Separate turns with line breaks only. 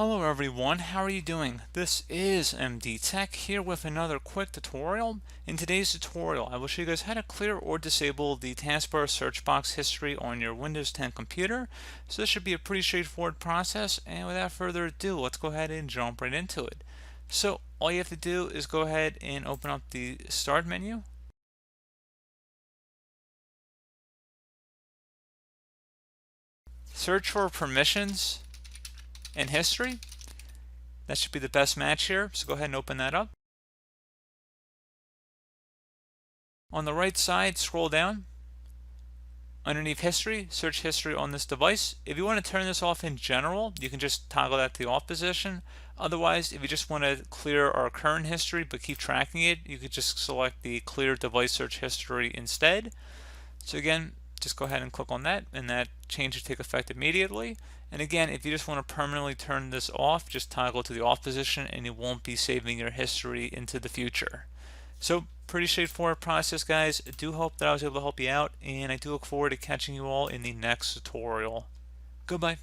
Hello everyone, how are you doing? This is MD Tech here with another quick tutorial. In today's tutorial, I will show you guys how to clear or disable the Taskbar search box history on your Windows 10 computer. So this should be a pretty straightforward process, and without further ado, let's go ahead and jump right into it. So all you have to do is go ahead and open up the Start menu. Search for permissions and history. That should be the best match here, so go ahead and open that up. On the right side, scroll down. Underneath history, search history on this device. If you want to turn this off in general, you can just toggle that to the off position. Otherwise, if you just want to clear our current history but keep tracking it, you could just select the clear device search history instead. So again, just go ahead and click on that, and that change will take effect immediately. And again, if you just want to permanently turn this off, just toggle to the off position and you won't be saving your history into the future. So pretty straightforward process, guys. I do hope that I was able to help you out, and I do look forward to catching you all in the next tutorial. Goodbye.